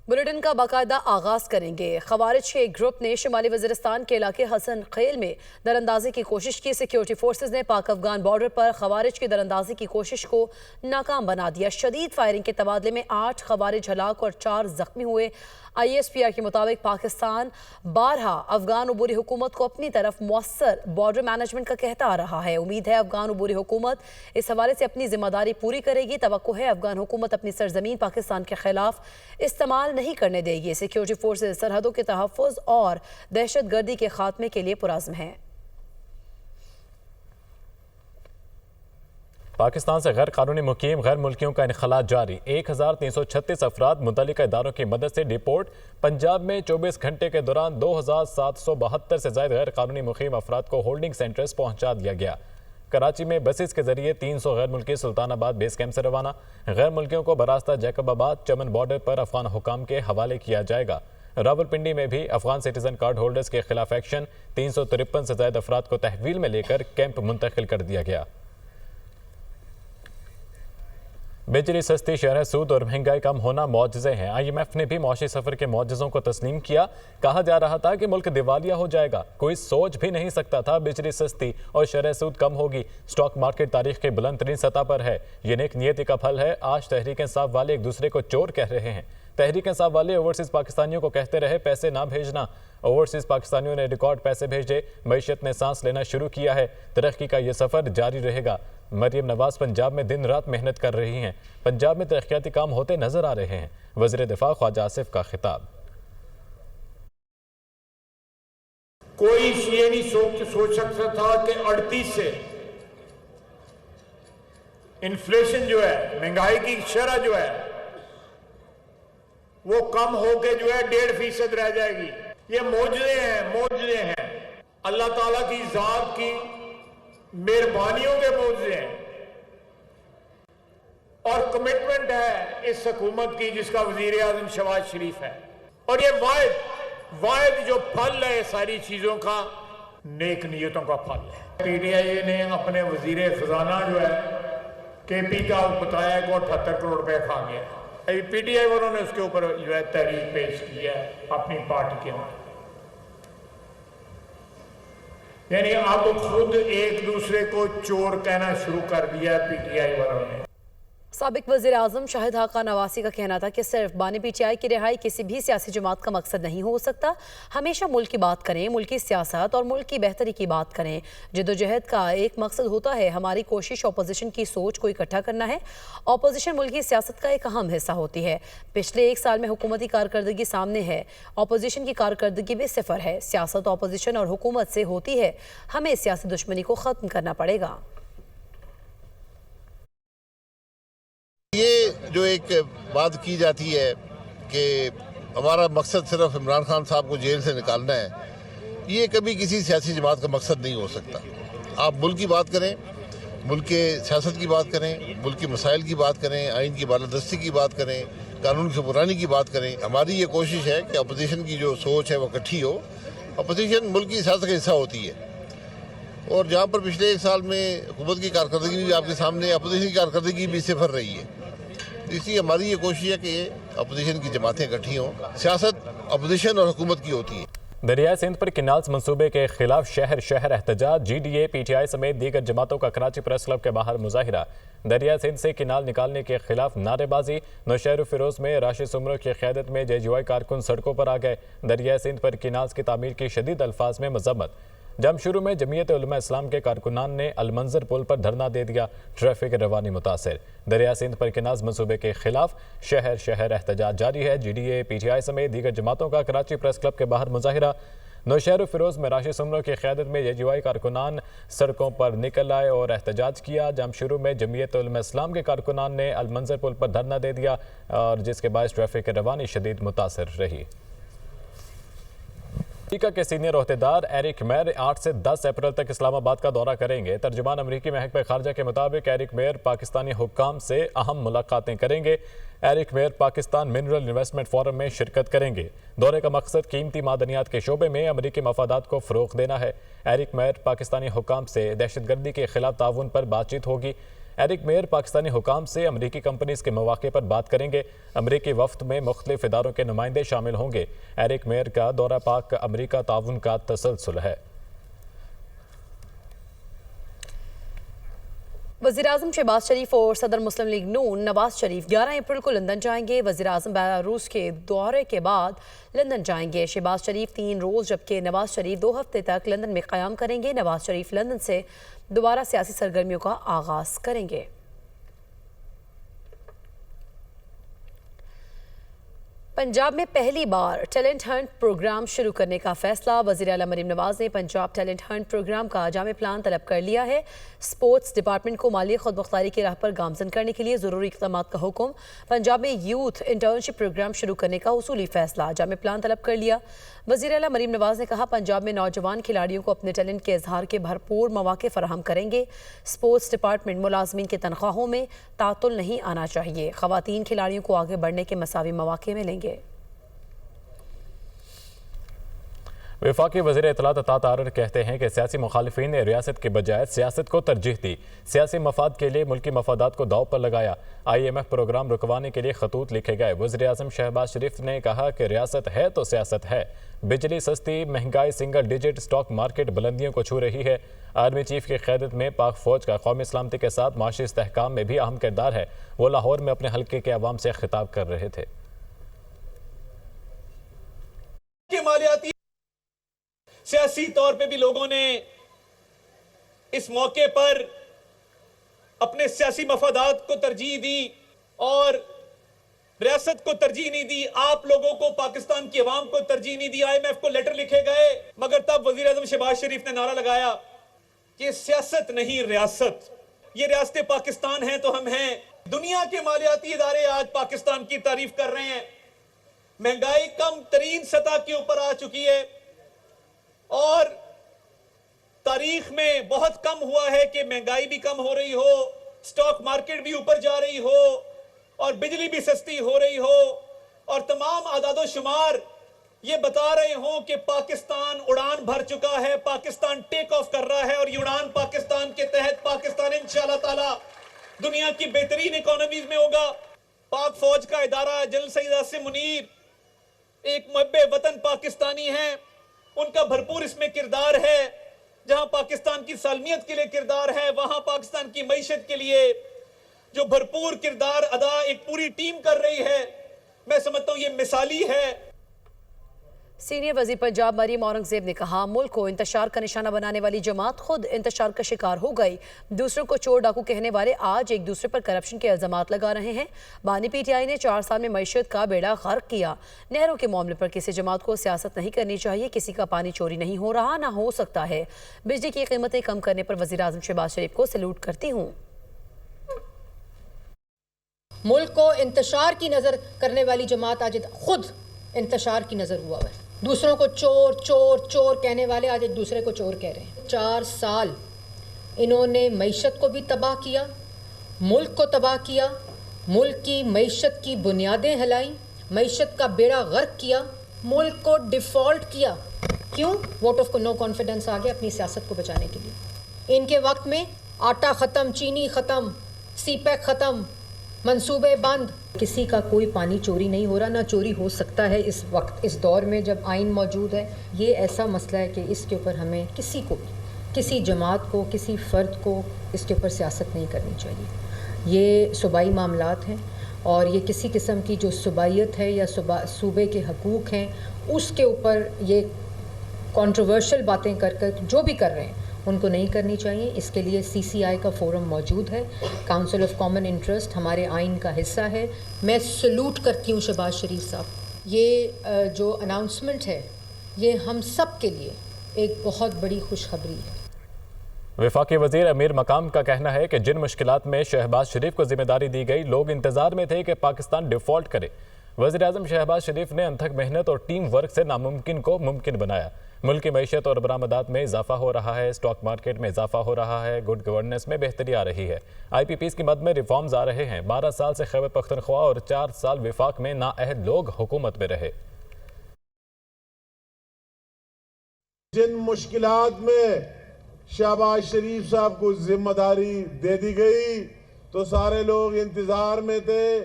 Bulletin का बाकायदा आगाज करेंगे। खवारिज के एक ग्रुप ने शुमाली वज़ीरिस्तान के इलाके हसन खेल में दरअंदाजी की कोशिश की। सिक्योरिटी फोर्सेज ने पाक अफगान बॉर्डर पर खवारिज की दरअंदाजी की कोशिश को नाकाम बना दिया। शदीद फायरिंग के तबादले में 8 खवारिज हलाक और 4 जख्मी हुए। ISPR के मुताबिक पाकिस्तान बारहा अफगान अबूरी हुकूमत को अपनी तरफ मौसर बॉर्डर मैनेजमेंट का कहता आ रहा है। उम्मीद है अफगान अबूरी हुकूमत इस हवाले से अपनी जिम्मेदारी पूरी करेगी। तवक्को है अफगान हुकूमत अपनी सरजमीन पाकिस्तान के खिलाफ इस्तेमाल नहीं करने देगी। सिक्योरिटी फोर्सेज सरहदों के तहफ़्फ़ुज़ और दहशत गर्दी के खात्मे के लिए पुरज़्म हैं। पाकिस्तान से गैर कानूनी मुकीम गैर मुल्कियों का इनखला जारी। 1336 अफराद मुतल्लिका इदारों की मदद से डिपोर्ट। पंजाब में 24 घंटे के दौरान 2772 से ज़ायद गैर कानूनी मुकीम अफराद को होल्डिंग सेंटर्स पहुँचा दिया गया। कराची में बसेस के जरिए 300 गैर मुल्की सुल्तानाबाद बेस कैंप से रवाना। गैर मुल्कियों को बरास्ता जैकबाबाद चमन बॉर्डर पर अफगान हुकाम के हवाले किया जाएगा। रावलपिंडी में भी अफगान सिटीजन कार्ड होल्डर्स के खिलाफ एक्शन। 353 से ज़ायद अफराद को तहवील में लेकर कैंप मुंतकिल कर दिया गया। बिजली सस्ती, शरह सूद और महंगाई कम होना मौजज़े हैं। IMF ने भी मौशी सफ़र के मौजज़ों को तस्लीम किया। कहा जा रहा था कि मुल्क दिवालिया हो जाएगा। कोई सोच भी नहीं सकता था बिजली सस्ती और शरह सूद कम होगी। स्टॉक मार्केट तारीख के बुलंद तरीन सतह पर है। ये नेक नियति का फल है। आज तहरीक इंसाफ वाले एक दूसरे को चोर कह रहे हैं। तहरीक इंसाफ वाले ओवरसीज़ पाकिस्तानियों को कहते रहे पैसे ना भेजना। ओवरसीज़ पाकिस्तानियों ने रिकॉर्ड पैसे भेजे। मईशत ने सांस लेना शुरू किया है। तरक्की का ये सफ़र जारी रहेगा। मरियम नवाज पंजाब में दिन रात मेहनत कर रही हैं। पंजाब में तरक्याती काम होते नजर आ रहे हैं। वज़ीर दिफा ख्वाजा आसिफ का खिताब। कोई ये नहीं सोच सकता था कि 38 से इन्फ्लेशन जो है, महंगाई की शरह जो है वो कम होके जो है 1.5% रह जाएगी। ये मौजज़े हैं अल्लाह ताला की ज़ात की मेहरबानियों के मौजज़े हैं और कमिटमेंट है इस हुकूमत की जिसका वजीर आज़म शहबाज शरीफ है। और ये वायद जो फल है सारी चीजों का नेक नियतों का फल है। PTI ने अपने वजीर खजाना जो है KP का बताया कि 78 करोड़ रुपए खा गया। PTI वालों ने उसके ऊपर जो है तहरीर पेश की है अपनी पार्टी के अंदर। यानी अब खुद एक दूसरे को चोर कहना शुरू कर दिया है PTI वालों ने। साबिक वज़ीर आज़म शाहिद खान नवासी का कहना था कि सिर्फ बानी PTI की रिहाई किसी भी सियासी जमात का मकसद नहीं हो सकता। हमेशा मुल्क की बात करें, मुल्क की सियासत और मुल्क की बेहतरी की बात करें। जद्दोजहद का एक मकसद होता है। हमारी कोशिश अपोजिशन की सोच को इकट्ठा करना है। अपोजिशन मुल्क की सियासत का एक अहम हिस्सा होती है। पिछले 1 साल में हुकूमती कारकर्दगी सामने है। अपोजिशन की कारकर्दगी भी सिफर है। सियासत अपोजिशन और हुकूमत से होती है। हमें सियासी दुश्मनी को ख़त्म करना पड़ेगा। ये जो एक बात की जाती है कि हमारा मकसद सिर्फ इमरान खान साहब को जेल से निकालना है, ये कभी किसी सियासी जमात का मकसद नहीं हो सकता। आप मुल्क की बात करें, मुल्क के सियासत की बात करें, मुल्क के मसाइल की बात करें, आइन की बालादस्ती की बात करें, कानून की पुरानी की बात करें। हमारी ये कोशिश है कि अपोजिशन की जो सोच है वो इकट्ठी हो। अपोजिशन मुल्क की सियासत का हिस्सा होती है और जहाँ पर पिछले 1 साल में हुकूमत की कारकर्दगी भी आपके सामने, अपोजिशन की कारकर्दगी भी सिफर रही है। इसलिए हमारी ये कोशिश है कि अपोजिशन की जमातें इकट्ठी हों। सियासत अपोजिशन और हुकूमत की होती है। दरियाई सिंध पर किनाल्स मंसूबे के खिलाफ शहर शहर एहतजाज। GDA PTI समेत दीगर जमातों का कराची प्रेस क्लब के बाहर मुजाहिरा। दरियाई सिंध से किनाल निकालने के खिलाफ नारेबाजी। नौशहर फिरोज में राशिद सुमरो की क़यादत में JJY कारकुन सड़कों पर आ गए। दरियाई सिंध पर किनाल्स की तामीर की शदीद अल्फाज में मजम्मत। जमशुरू में जमीयत उलमा इस्लाम के कारकुनान ने अलमंजर पुल पर धरना दे दिया। ट्रैफिक रवानी मुतासर। दरिया सिंध पर किनाज मंसूबे के खिलाफ शहर शहर एहतजाज जारी है। GDA PTI समेत दीगर जमातों का कराची प्रेस क्लब के बाहर मुजाहिरा। नौशहर फिरोज में राशिद सुमरो की क़यादत में JJY कारकुनान सड़कों पर निकल आए और एहतजाज किया। जमशुरू में जमीयत उलमा इस्लाम के कारकुनान ने अलमंजर पुल पर धरना दे दिया और जिसके बायस ट्रैफिक रवानी शदीद मुतासर रही। अमेरिका के सीनियर ओहदेदार एरिक मेयर 8 से 10 अप्रैल तक इस्लामाबाद का दौरा करेंगे। तर्जुमान अमरीकी महकमे खारजा के मुताबिक एरिक मेयर पाकिस्तानी हुक्काम से अहम मुलाकातें करेंगे। Eric Meyer Pakistan mineral investment forum में शिरकत करेंगे। दौरे का मकसद कीमती मादनियात के शोबे में अमरीकी मफादात को फ़रोग़ देना है। एरिक मेयर पाकिस्तानी हुक्काम से दहशतगर्दी के खिलाफ ताउन पर बातचीत होगी। एरिक मेयर पाकिस्तानी हुकाम से अमरीकी कंपनीज के मौके पर बात करेंगे। अमरीकी वफ्द में मुख्तलिफ इदारों के नुमाइंदे शामिल होंगे। एरिक मेयर का दौरा पाक अमरीका ताउन का तसलसल है। वज़ीर-ए-आज़म शहबाज शरीफ और सदर मुस्लिम लीग नून नवाज शरीफ 11 अप्रैल को लंदन जाएंगे। वज़ीर-ए-आज़म बेलारूस के दौरे के बाद लंदन जाएंगे। शहबाज शरीफ 3 रोज़ जबकि नवाज शरीफ 2 हफ्ते तक लंदन में क़याम करेंगे। नवाज शरीफ लंदन से दोबारा सियासी सरगर्मियों का आगाज़ करेंगे। पंजाब में पहली बार टैलेंट हंट प्रोग्राम शुरू करने का फैसला। वज़ीर आला मरीम नवाज ने पंजाब टैलेंट हंट प्रोग्राम का जामे प्लान तलब कर लिया है। स्पोर्ट्स डिपार्टमेंट को माली खुदमुख्तारी की राह पर गामजन करने के लिए ज़रूरी इक़दाम का हुक्म। पंजाब में यूथ इंटर्नशिप प्रोग्राम शुरू करने का उसूली फैसला। जामे प्लान तलब कर लिया। वज़ीर आला मरीम नवाज ने कहा, पंजाब में नौजवान खिलाड़ियों को अपने टैलेंट के इजहार के भरपूर मौके फराहम करेंगे। स्पोर्ट्स डिपार्टमेंट मुलाजमीन की तनख्वाहों में तातुल नहीं आना चाहिए। ख़वातीन खिलाड़ियों को आगे बढ़ने के मसावी मौके मिलेंगे। वफाकी वज़ीर इत्तलात अता तारर कहते हैं कि सियासी मुखालिफिन ने रियासत के बजाय सियासत को तरजीह दी। सियासी मफाद के लिए मुल्की मफादात को दाव पर लगाया। IMF प्रोग्राम रुकवाने के लिए खतूत लिखे गए। वज़ीर-ए-आज़म शहबाज शरीफ ने कहा कि रियासत है तो सियासत है। बिजली सस्ती, महंगाई सिंगल डिजिट, स्टॉक मार्केट बुलंदियों को छू रही है। आर्मी चीफ की क़यादत में पाक फ़ौज का कौमी सलामती के साथ माशी इस्तेहकाम में भी अहम किरदार है। वो लाहौर में अपने हल्के के अवाम से खिताब कर रहे थे। सियासी तौर पे भी लोगों ने इस मौके पर अपने सियासी मफादात को तरजीह दी और रियासत को तरजीह नहीं दी। आप लोगों को, पाकिस्तान की आवाम को तरजीह नहीं दी। IMF को लेटर लिखे गए, मगर तब वज़ीर-ए-आज़म शहबाज शरीफ ने नारा लगाया कि सियासत नहीं रियासत, ये रियासत पाकिस्तान है तो हम हैं। दुनिया के मालियाती इदारे आज पाकिस्तान की तारीफ कर रहे हैं। महंगाई कम तरीन सतह के ऊपर आ चुकी है और तारीख में बहुत कम हुआ है कि महंगाई भी कम हो रही हो, स्टॉक मार्केट भी ऊपर जा रही हो और बिजली भी सस्ती हो रही हो और तमाम आदादो शुमार ये बता रहे हो कि पाकिस्तान उड़ान भर चुका है, पाकिस्तान टेक ऑफ कर रहा है और ये उड़ान पाकिस्तान के तहत पाकिस्तान इंशाअल्लाह ताला दुनिया की बेहतरीन इकोनॉमीज में होगा। पाक फौज का इदारा जनरल सईद आसिम मुनीर एक मुहब्बे वतन पाकिस्तानी हैं, उनका भरपूर इसमें किरदार है। जहां पाकिस्तान की सालमियत के लिए किरदार है, वहां पाकिस्तान की मईशत के लिए जो भरपूर किरदार अदा एक पूरी टीम कर रही है, मैं समझता हूं ये मिसाली है। सीनियर वजीर पंजाब मरीम औरंगजेब ने कहा, मुल्क को इंतशार का निशाना बनाने वाली जमात खुद इंतशार का शिकार हो गई। दूसरों को चोर डाकू कहने वाले आज एक दूसरे पर करप्शन के इल्जामात लगा रहे हैं। बानी PTI ने 4 साल में मईशत का बेड़ा गर्क किया। नहरों के मामले पर किसी जमात को सियासत नहीं करनी चाहिए। किसी का पानी चोरी नहीं हो रहा, ना हो सकता है। बिजली की कीमतें कम करने पर वज़ीर-ए-आज़म शहबाज शरीफ को सैल्यूट करती हूँ। मुल्क को इंतशार की नज़र करने वाली जमात आज खुद इंतशार की नज़र हुआ है। दूसरों को चोर चोर चोर कहने वाले आज एक दूसरे को चोर कह रहे हैं। 4 साल इन्होंने मईशत को भी तबाह किया, मुल्क को तबाह किया, मुल्क की मईशत की बुनियादें हिलाई, मईशत का बेड़ा गर्क किया, मुल्क को डिफ़ॉल्ट किया। क्यों? वोट ऑफ नो कॉन्फिडेंस आ गया अपनी सियासत को बचाने के लिए। इनके वक्त में आटा ख़त्म, चीनी ख़त्म, CPEC ख़त्म, मंसूबे बंद। किसी का कोई पानी चोरी नहीं हो रहा, ना चोरी हो सकता है इस वक्त, इस दौर में जब आइन मौजूद है। ये ऐसा मसला है कि इसके ऊपर हमें किसी को भी, किसी जमात को, किसी फ़र्द को इसके ऊपर सियासत नहीं करनी चाहिए। ये सूबाई मामलात हैं और ये किसी किस्म की जो सूबाइयत है या सूबे के हकूक़ हैं, उसके ऊपर ये कंट्रोवर्शियल बातें कर जो भी कर रहे हैं उनको नहीं करनी चाहिए। इसके लिए CCI का फोरम मौजूद है। काउंसिल ऑफ कॉमन इंटरेस्ट हमारे आइन का हिस्सा है। मैं सलूट करती हूँ शहबाज शरीफ साहब। ये जो अनाउंसमेंट है ये हम सब के लिए एक बहुत बड़ी खुशखबरी है। वफाकी वजीर अमीर मकाम का कहना है कि जिन मुश्किलात में शहबाज शरीफ को जिम्मेदारी दी गई, लोग इंतजार में थे कि पाकिस्तान डिफ़ॉल्ट करे। वज़ीर-ए-आज़म शहबाज शरीफ ने अनथक मेहनत और टीम वर्क से नामुमकिन को मुमकिन बनाया। मुल्क की मईशत और बरामदात में इजाफा हो रहा है, स्टॉक मार्केट में इजाफा हो रहा है, गुड गवर्नेंस में बेहतरी आ रही है, IPPs की मद में रिफॉर्म्स आ रहे हैं। 12 साल से खैबर पख्तनख्वा और 4 साल विफाक में नाअहल लोग हुकूमत में रहे। जिन मुश्किलात में शहबाज शरीफ साहब को जिम्मेदारी दे दी गई, तो सारे लोग इंतजार में थे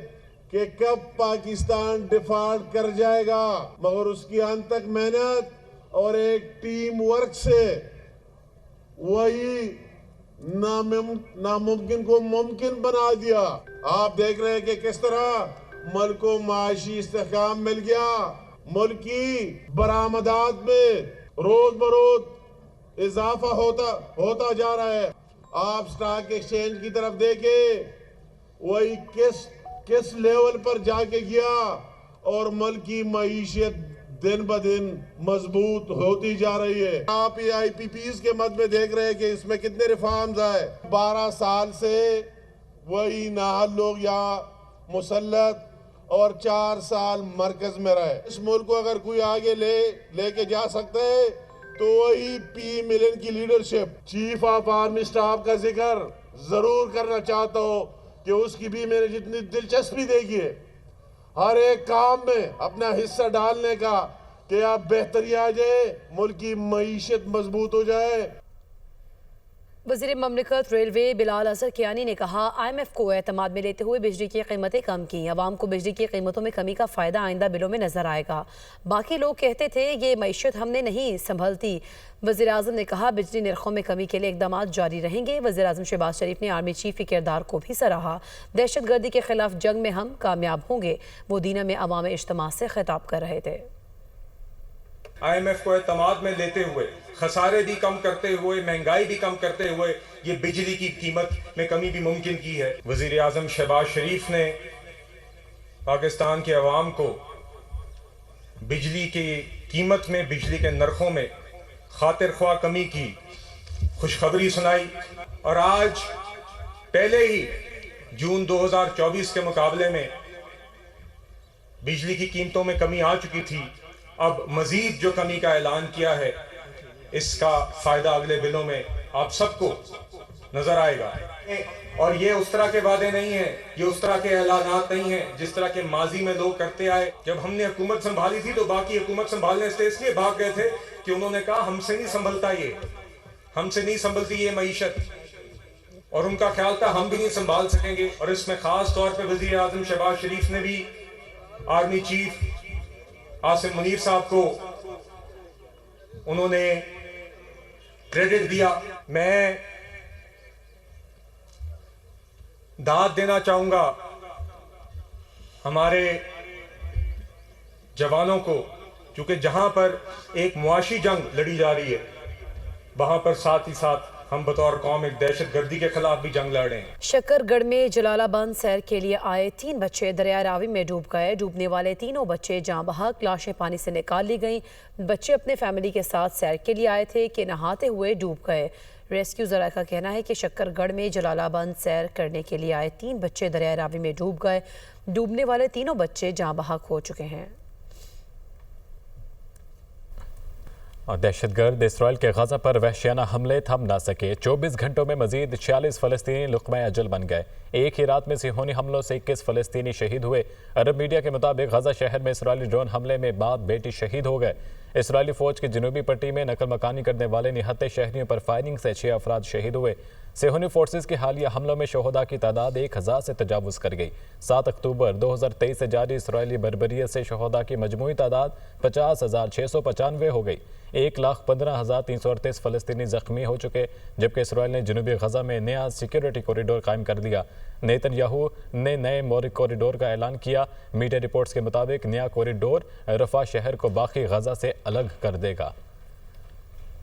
कि कब पाकिस्तान डिफॉल्ट कर जाएगा, मगर उसकी अनथक मेहनत और एक टीम वर्क से वही नामुमकिन को मुमकिन बना दिया। आप देख रहे हैं कि किस तरह मुल्क को माशी इस्तेहकाम मिल गया। मुल्क की बरामदात में रोज बरोज इजाफा होता जा रहा है। आप स्टॉक एक्सचेंज की तरफ देखें, वही किस लेवल पर जाके गया और मुल्क की मईशत दिन ब दिन मजबूत होती जा रही है। आप ये IPPs के मद में देख रहे हैं कि इसमें कितने रिफॉर्म्स आए। 12 साल से वही नाहल लोग यहाँ मुसल्लत और 4 साल मरकज में रहे। इस मुल्क को अगर कोई आगे लेके जा सकते है तो वही P. मिलन की leadership. Chief of army staff का जिक्र जरूर करना चाहता हूँ कि उसकी भी मैंने जितनी दिलचस्पी देखी है हर एक काम में अपना हिस्सा डालने का कि आप बेहतरी आ जाए, मुल्क की मईशत मजबूत हो जाए। वज़ीर ममलिकत रेलवे बिलाल असर कियानी ने कहा, IMF को एतमाद में लेते हुए बिजली की कीमतें कम की। अवाम को बिजली की कीमतों में कमी का फ़ायदा आइंदा बिलों में नजर आएगा। बाकी लोग कहते थे ये मईशत हमने नहीं संभलती। वज़ीर आज़म ने कहा, बिजली निर्खों में कमी के लिए इक़दाम जारी रहेंगे। वज़ीर आज़म शहबाज शरीफ ने आर्मी चीफ के किरदार को भी सराहा। दहशत गर्दी के खिलाफ जंग में हम कामयाब होंगे। वो दीना में अवाम इज्तिमा से खिताब कर रहे थे। IMF को एतमाद में लेते हुए, खसारे भी कम करते हुए, महंगाई भी कम करते हुए ये बिजली की कीमत में कमी भी मुमकिन की है। वज़ीर आज़म शहबाज शरीफ ने पाकिस्तान के अवाम को बिजली की कीमत में, बिजली के नरखों में खातिर ख्वाह कमी की खुशखबरी सुनाई और आज पहले ही जून 2024 के मुकाबले में बिजली की कीमतों में कमी आ चुकी थी। अब मजीद जो कमी का ऐलान किया है, इसका फायदा अगले बिलों में आप सबको नजर आएगा। और ये उस तरह के वादे नहीं है, ये उस तरह के ऐलानात नहीं है जिस तरह के माजी में लोग करते आए। जब हमने हुकूमत संभाली थी तो बाकी हुकूमत संभालने से इसलिए भाग गए थे कि उन्होंने कहा हमसे नहीं संभलता, ये हमसे नहीं संभलती ये मईशत, और उनका ख्याल था हम भी नहीं संभाल सकेंगे। और इसमें खास तौर पर वज़ीर आज़म शहबाज शरीफ ने भी आर्मी चीफ आसिम मुनीर साहब को उन्होंने क्रेडिट दिया। मैं दाद देना चाहूंगा हमारे जवानों को, क्योंकि जहां पर एक मुआशी जंग लड़ी जा रही है, वहां पर साथ ही साथ हम बतौर कौम एक दहशत गर्दी के खिलाफ भी जंग लड़ रहे हैं। शक्करगढ़ में जलालाबंद सैर के लिए आए 3 बच्चे दरिया रावी में डूब गए। डूबने वाले तीनों बच्चे जाँ बहक लाशें पानी से निकाल ली गईं। बच्चे अपने फैमिली के साथ सैर के लिए आए थे कि नहाते हुए डूब गए। रेस्क्यू ज़राए का कहना है कि शक्करगढ़ में जलालाबंद सैर करने के लिए आए 3 बच्चे दरिया रावी में डूब गए। डूबने वाले तीनों बच्चे जाँ बहक हो चुके हैं। और दहशतगर्द इसराइल के गजा पर वहशियाना हमले थम ना सके। 24 घंटों में मजीद 46 फ़लस्तीनी लुक़्मा अजल बन गए। एक ही रात में सिहोनी हमलों से 21 फ़लस्तीनी शहीद हुए। अरब मीडिया के मुताबिक गजा शहर में इसराइली ड्रोन हमले में बाप बेटी शहीद हो गए। इसराइली फ़ौज की जनूबी पट्टी में नकल मकानी करने वाले निहत्ते शहरियों पर फायरिंग से 6 अफराद शहीद हुए। सिहोनी फोर्सेस के हालिया हमलों में शहदा की तादाद 1000 से तजावुज़ कर गई। 7 अक्टूबर 2023 से जारी इसराइली बर्बरियत से शहदा की मजमूई तादाद 50,695 हो गई। 1,15,338 फ़लस्तीनी ज़ख्मी हो चुके, जबकि इसराइल ने जनूबी गजा में नया सिक्योरिटी कॉरिडोर कायम कर दिया। नेतन्याहू ने नए मौरिक कॉरिडोर का ऐलान किया। मीडिया रिपोर्ट्स के मुताबिक नया कॉरिडोर रफा शहर को बाकी गजा से अलग कर देगा।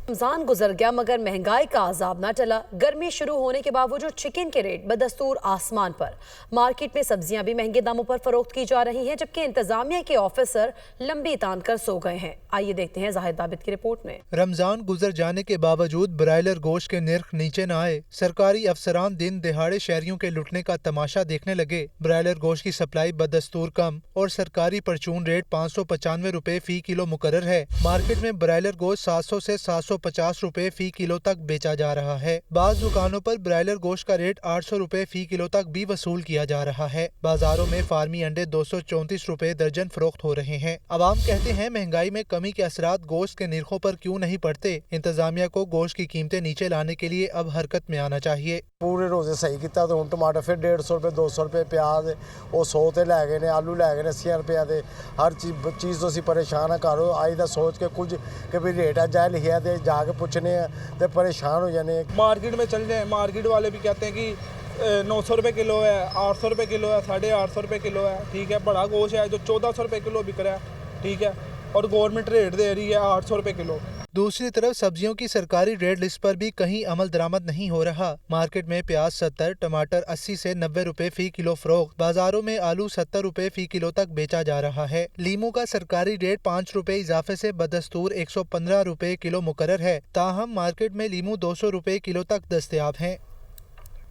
रमजान गुजर गया मगर महंगाई का अजाब न टला। गर्मी शुरू होने के बावजूद चिकन के रेट बदस्तूर आसमान पर। मार्केट में सब्जियां भी महंगे दामों पर फरोख्त की जा रही हैं, जबकि इंतजामिया के ऑफिसर लंबी तान कर सो गए हैं। आइए देखते हैं जाहिद आबिद की रिपोर्ट में। रमजान गुजर जाने के बावजूद ब्रायलर गोश्त के निर्ख नीचे न आए। सरकारी अफसरान दिन दिहाड़े शहरियों के लुटने का तमाशा देखने लगे। ब्रायलर गोश्त की सप्लाई बदस्तूर कम और सरकारी परचून रेट 595 रुपए फी किलो मुकर्रर है। मार्केट में ब्रायलर गोश्त 700 से 750 रुपए फी किलो तक बेचा जा रहा है। बाज़ दुकानों पर ब्रायलर गोश्त का रेट 800 रुपए फी किलो तक भी वसूल किया जा रहा है। बाजारों में फार्मी अंडे 234 रुपए दर्जन फरोख्त हो रहे हैं। अवाम कहते हैं महंगाई में कमी के असरात गोश्त के निर्खों पर क्यों नहीं पड़ते। इंतजामिया को गोश्त की कीमतें नीचे लाने के लिए अब हरकत में आना चाहिए। पूरे रोजे सही किया तो हुण टमाटर फिर 150 रुपए 200 रुपए प्याज वो 100 ते लै गए ने आलू लै गए ने 80 रुपया दे हर चीज़ तो असीं परेशान है घरों आई दा सोच के कुछ कि भी रेट अज लिखिया ते जाके पुछने ते परेशान हो जाने। मार्केट में चल जाए मार्केट वाले भी कहते हैं कि 900 रुपये किलो है 800 रुपये किलो है 850 रुपये किलो है ठीक है। बड़ा गोश्त है जो 1400 रुपये किलो बिक रहा है ठीक है और गवर्नमेंट रेट दे रही है 800 रुपये किलो। दूसरी तरफ सब्जियों की सरकारी रेट लिस्ट पर भी कहीं अमल दरामद नहीं हो रहा। मार्केट में प्याज 70, टमाटर 80 से 90 रुपए फी किलो फरोख्त, बाजारों में आलू 70 रुपए फी किलो तक बेचा जा रहा है। लीमू का सरकारी रेट 5 रुपए इजाफे से बदस्तूर 115 रुपए किलो मुकर्रर है। ताहम मार्केट में लीमू 200 रुपए किलो तक दस्तयाब हैं।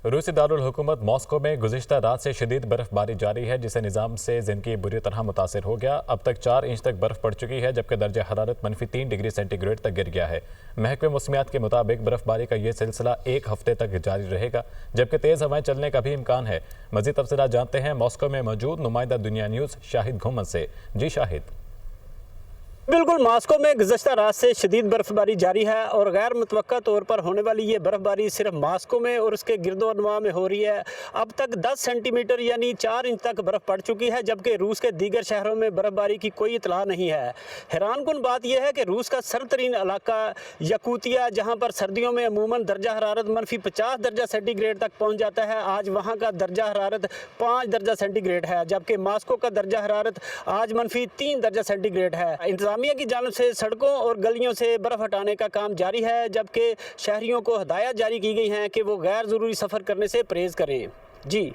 रूसी दारुल हुकूमत मॉस्को में गुज़िश्ता रात से शदीद बर्फबारी जारी है जिससे निज़ाम से ज़िंदगी बुरी तरह मुतासिर हो गया। अब तक 4 इंच तक बर्फ़ पड़ चुकी है जबकि दर्जा हरारत -3 डिग्री सेंटीग्रेड तक गिर गया है। महकमे मौसमियात के मुताबिक बर्फबारी का ये सिलसिला 1 हफ्ते तक जारी रहेगा जबकि तेज़ हवाएं चलने का भी इम्कान है। मज़ीद तफसीलात जानते हैं मॉस्को में मौजूद नुमाइंदा दुनिया न्यूज़ शाहिद घुमन से। जी शाहिद। बिल्कुल, मॉस्को में गुज़श्ता रात से शदीद बर्फबारी जारी है और गैर मुतवक्का तौर पर होने वाली ये बर्फबारी सिर्फ मॉस्को में और उसके गिरदोनवा में हो रही है। अब तक 10 सेंटीमीटर यानी 4 इंच तक बर्फ़ पड़ चुकी है जबकि रूस के दीगर शहरों में बर्फबारी की कोई इतला नहीं है। हैरानकुन बात यह है कि रूस का सरतरीन इलाका यकूतिया, जहाँ पर सर्दियों में अमूमन दर्जा हरारत -50 दर्जा सेंटीग्रेड तक पहुँच जाता है, आज वहाँ का दर्जा हरारत 5 दर्जा सेंटीग्रेड है जबकि मॉस्को का दर्जा हरारत आज -3 दर्जा सेंटीग्रेड है। इंतजामिया की जानिब से सड़कों और गलियों से बर्फ हटाने का काम जारी है जबकि शहरियों को हदायत जारी की गई हैं कि वो गैर ज़रूरी सफ़र करने से परहेज़ करें। जी।